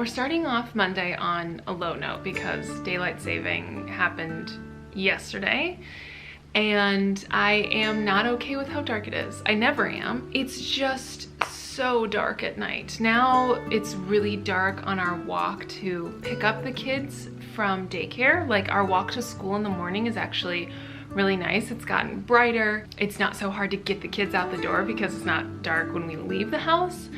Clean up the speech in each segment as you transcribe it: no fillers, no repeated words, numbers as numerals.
we're starting off Monday on a low note because daylight saving happened yesterday. And I am not okay with how dark it is. I never am. It's just so dark at night. Now it's really dark on our walk to pick up the kids from daycare. Like, our walk to school in the morning is actually really nice. It's gotten brighter. It's not so hard to get the kids out the door because it's not dark when we leave the house.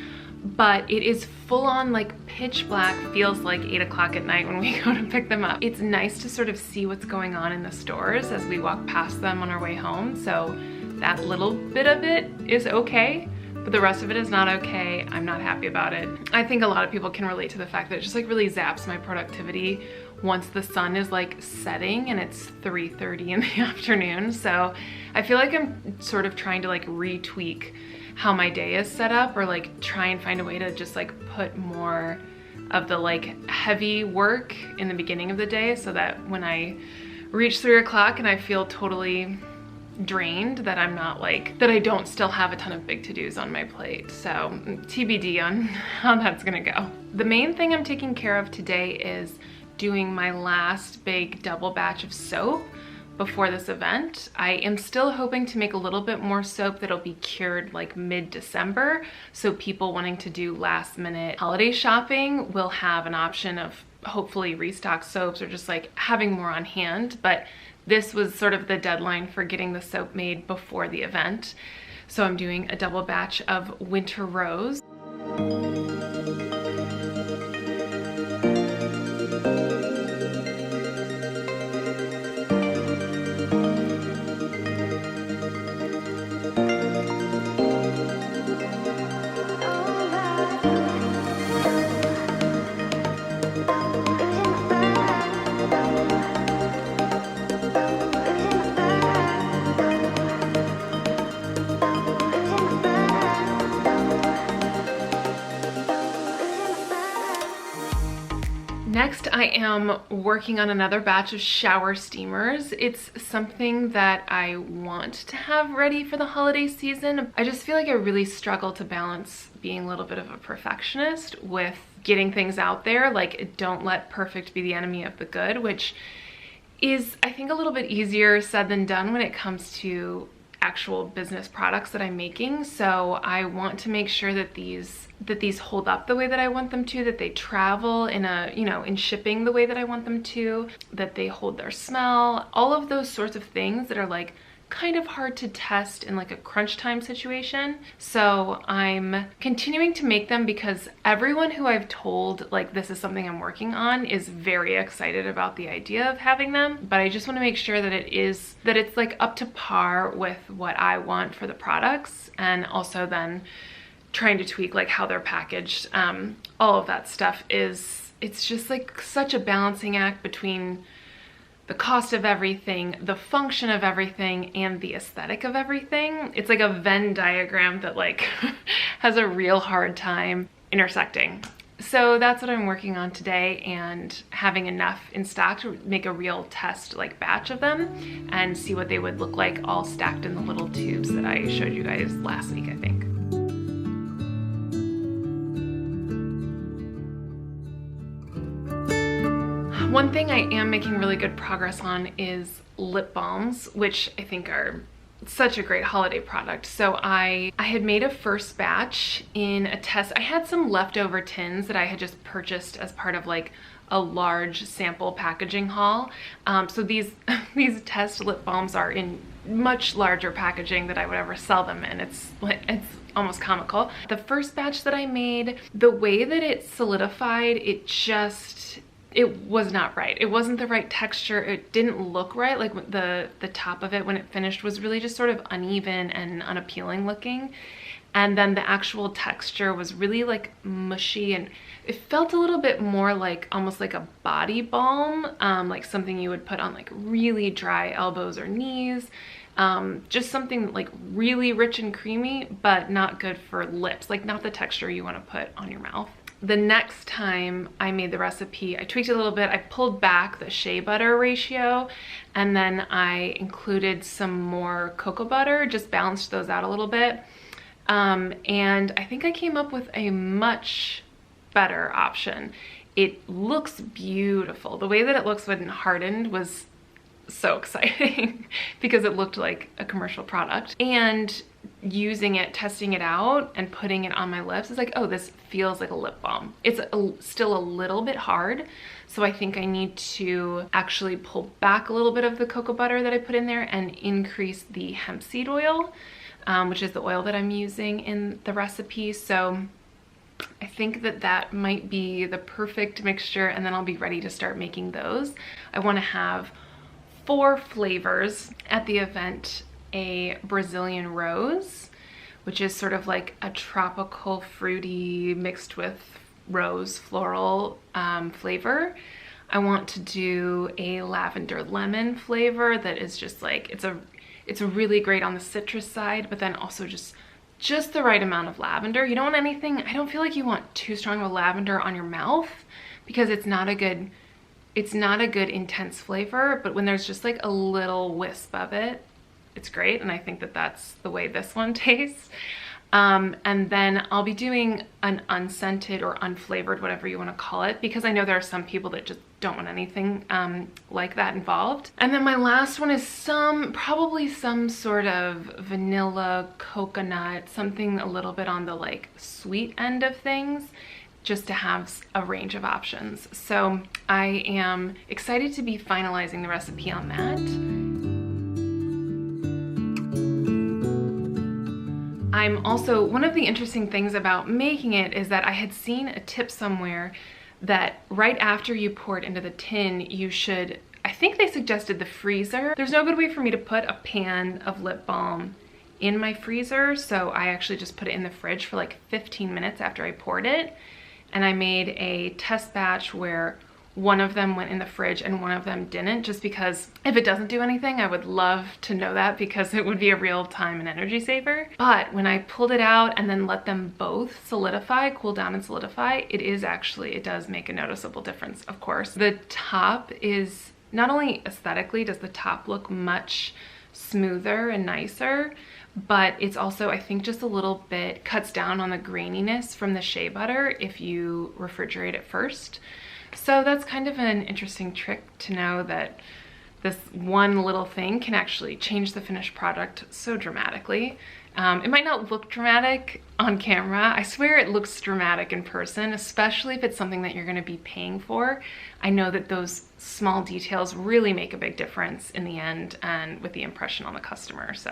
But it is full on like pitch black, feels like 8 o'clock at night when we go to pick them up. It's nice to sort of see what's going on in the stores as we walk past them on our way home. So that little bit of it is okay, but the rest of it is not okay. I'm not happy about it. I think a lot of people can relate to the fact that it just like really zaps my productivity once the sun is like setting and it's 3:30 in the afternoon. So I feel like I'm sort of trying to like retweak how my day is set up, or like try and find a way to just like put more of the like heavy work in the beginning of the day so that when I reach 3 o'clock and I feel totally drained, that I'm not like, that I don't still have a ton of big to-dos on my plate. So TBD on how that's gonna go. The main thing I'm taking care of today is doing my last big double batch of soap before this event. I am still hoping to make a little bit more soap that'll be cured like mid-December, so people wanting to do last minute holiday shopping will have an option of hopefully restock soaps or just like having more on hand. But this was sort of the deadline for getting the soap made before the event. So I'm doing a double batch of Winter Rose. Next, I am working on another batch of shower steamers. It's something that I want to have ready for the holiday season. I just feel like I really struggle to balance being a little bit of a perfectionist with getting things out there. Like, don't let perfect be the enemy of the good, which is, I think, a little bit easier said than done when it comes to actual business products that I'm making. So I want to make sure that these hold up the way that I want them to, that they travel in a, in shipping the way that I want them to, that they hold their smell, all of those sorts of things that are like kind of hard to test in like a crunch time situation. So I'm continuing to make them because everyone who I've told like this is something I'm working on is very excited about the idea of having them. But I just want to make sure that it's like up to par with what I want for the products, and also then trying to tweak like how they're packaged. All of that stuff it's just like such a balancing act between the cost of everything, the function of everything, and the aesthetic of everything. It's like a Venn diagram that like has a real hard time intersecting. So that's what I'm working on today, and having enough in stock to make a real test like batch of them and see what they would look like all stacked in the little tubes that I showed you guys last week, I think. One thing I am making really good progress on is lip balms, which I think are such a great holiday product. So I had made a first batch in a test. I had some leftover tins that I had just purchased as part of like a large sample packaging haul. So these test lip balms are in much larger packaging that I would ever sell them in. It's almost comical. The first batch that I made, the way that it solidified, it was not right. It wasn't the right texture. It didn't look right. Like the top of it when it finished was really just sort of uneven and unappealing looking. And then the actual texture was really like mushy, and it felt a little bit more like almost like a body balm, like something you would put on like really dry elbows or knees. Just something like really rich and creamy, but not good for lips, like not the texture you want to put on your mouth. The next time I made the recipe, I tweaked it a little bit. I pulled back the shea butter ratio, and then I included some more cocoa butter, just balanced those out a little bit. And I think I came up with a much better option. It looks beautiful. The way that it looks when hardened was so exciting because it looked like a commercial product. And using it, testing it out and putting it on my lips is like, oh, this feels like a lip balm. It's still a little bit hard. So I think I need to actually pull back a little bit of the cocoa butter that I put in there and increase the hemp seed oil, which is the oil that I'm using in the recipe. So I think that that might be the perfect mixture, and then I'll be ready to start making those. I want to have 4 flavors at the event: a Brazilian rose, which is sort of like a tropical fruity mixed with rose floral flavor. I want to do a lavender lemon flavor that is just like, it's really great on the citrus side, but then also just the right amount of lavender. You don't want anything, I don't feel like you want too strong of lavender on your mouth because it's not a good intense flavor, but when there's just like a little wisp of it, it's great. And I think that that's the way this one tastes. And then I'll be doing an unscented or unflavored, whatever you want to call it, because I know there are some people that just don't want anything like that involved. And then my last one is probably some sort of vanilla coconut, something a little bit on the like sweet end of things, just to have a range of options. So I am excited to be finalizing the recipe on that. I'm also, one of the interesting things about making it is that I had seen a tip somewhere that right after you pour it into the tin, you should, I think they suggested the freezer. There's no good way for me to put a pan of lip balm in my freezer, so I actually just put it in the fridge for like 15 minutes after I poured it. And I made a test batch where one of them went in the fridge and one of them didn't, just because if it doesn't do anything, I would love to know that because it would be a real time and energy saver. But when I pulled it out and then let them both solidify, cool down and solidify, it does make a noticeable difference, of course. The top is, not only aesthetically does the top look much smoother and nicer, but it's also, I think, just a little bit cuts down on the graininess from the shea butter if you refrigerate it first. So that's kind of an interesting trick to know, that this one little thing can actually change the finished product so dramatically. It might not look dramatic on camera. I swear it looks dramatic in person, especially if it's something that you're going to be paying for. I know that those small details really make a big difference in the end and with the impression on the customer. So.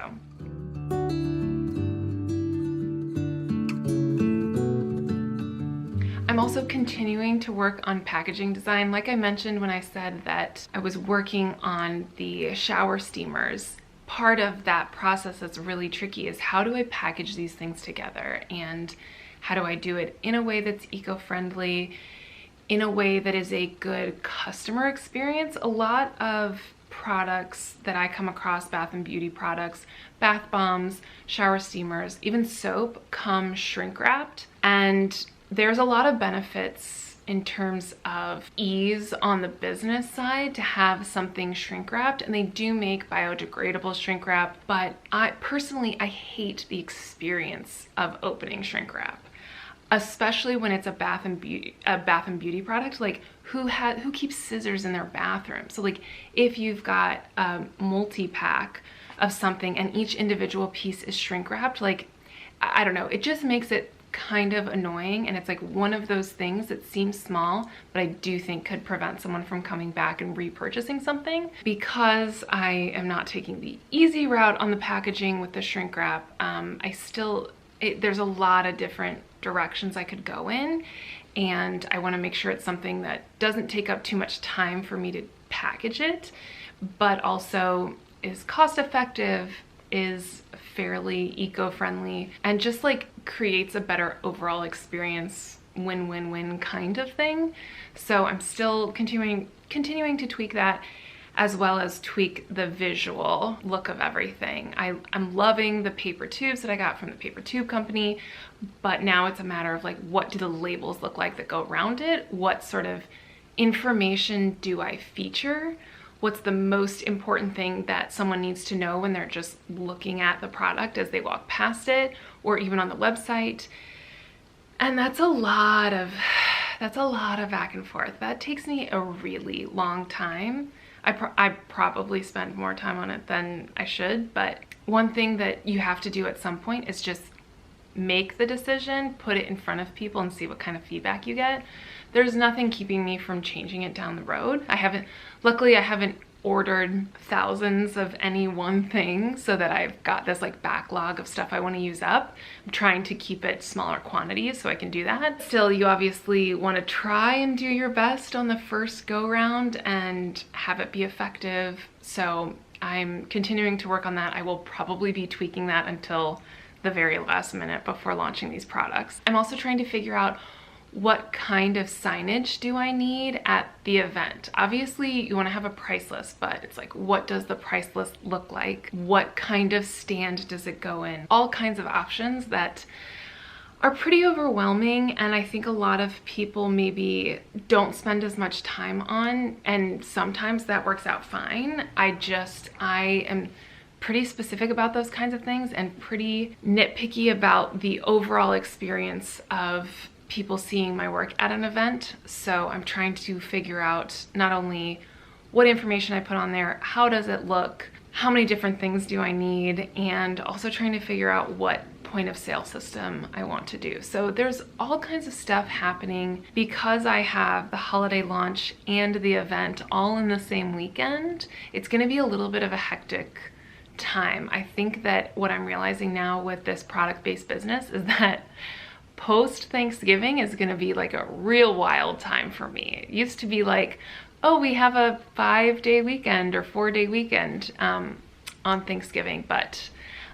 I'm also continuing to work on packaging design. Like I mentioned when I said that I was working on the shower steamers, part of that process that's really tricky is how do I package these things together, and how do I do it in a way that's eco-friendly, in a way that is a good customer experience. A lot of products that I come across, bath and beauty products, bath bombs, shower steamers, even soap, come shrink wrapped, and there's a lot of benefits in terms of ease on the business side to have something shrink wrapped, and they do make biodegradable shrink wrap, but I hate the experience of opening shrink wrap, especially when it's a bath and beauty product. Like who keeps scissors in their bathroom? So like if you've got a multi-pack of something and each individual piece is shrink wrapped, like I don't know, it just makes it kind of annoying, and it's like one of those things that seems small but I do think could prevent someone from coming back and repurchasing something. Because I am not taking the easy route on the packaging with the shrink wrap, there's a lot of different directions I could go in, and I want to make sure it's something that doesn't take up too much time for me to package it, but also is cost effective, is fairly eco-friendly, and just like creates a better overall experience, win-win-win kind of thing. So I'm still continuing to tweak that, as well as tweak the visual look of everything. I'm loving the paper tubes that I got from the paper tube company, but now it's a matter of like, what do the labels look like that go around it? What sort of information do I feature? What's the most important thing that someone needs to know when they're just looking at the product as they walk past it, or even on the website? And that's a lot of That's a lot of back and forth. That takes me a really long time. I probably spend more time on it than I should, but one thing that you have to do at some point is just make the decision, put it in front of people and see what kind of feedback you get. There's nothing keeping me from changing it down the road. Luckily I haven't ordered thousands of any one thing so that I've got this like backlog of stuff I want to use up. I'm trying to keep it smaller quantities so I can do that. Still, you obviously want to try and do your best on the first go round and have it be effective. So I'm continuing to work on that. I will probably be tweaking that until the very last minute before launching these products. I'm also trying to figure out what kind of signage do I need at the event. Obviously you want to have a price list, but it's like, what does the price list look like? What kind of stand does it go in? All kinds of options that are pretty overwhelming, and I think a lot of people maybe don't spend as much time on, and sometimes that works out fine. I am pretty specific about those kinds of things and pretty nitpicky about the overall experience of people seeing my work at an event. So I'm trying to figure out not only what information I put on there, how does it look, how many different things do I need, and also trying to figure out what point of sale system I want to do. So there's all kinds of stuff happening because I have the holiday launch and the event all in the same weekend. It's going to be a little bit of a hectic time. I think that what I'm realizing now with this product-based business is that post Thanksgiving is going to be like a real wild time for me. It used to be like, oh, we have a 5-day weekend or 4-day weekend on Thanksgiving, but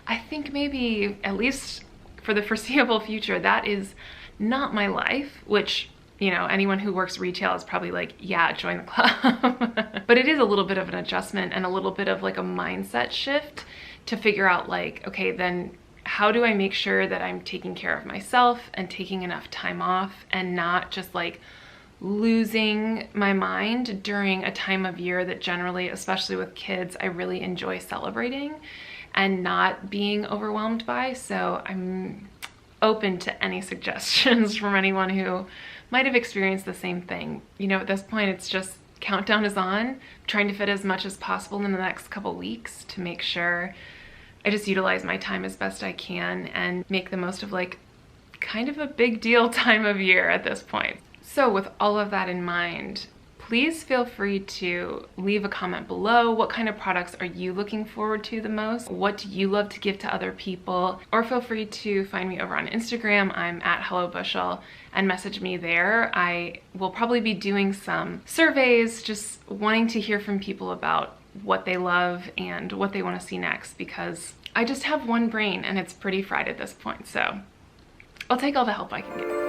I think maybe at least for the foreseeable future, that is not my life, which, you know, anyone who works retail is probably like, yeah, join the club. But it is a little bit of an adjustment and a little bit of like a mindset shift to figure out like, okay, then how do I make sure that I'm taking care of myself and taking enough time off and not just like losing my mind during a time of year that generally, especially with kids, I really enjoy celebrating and not being overwhelmed by. So I'm open to any suggestions from anyone who might have experienced the same thing. You know, at this point, it's just countdown is on. I'm trying to fit as much as possible in the next couple weeks to make sure I just utilize my time as best I can and make the most of like kind of a big deal time of year at this point. So with all of that in mind, please feel free to leave a comment below. What kind of products are you looking forward to the most? What do you love to give to other people? Or feel free to find me over on Instagram. I'm at HelloBushyl, and message me there. I will probably be doing some surveys, just wanting to hear from people about what they love and what they want to see next, because I just have one brain and it's pretty fried at this point. So I'll take all the help I can get.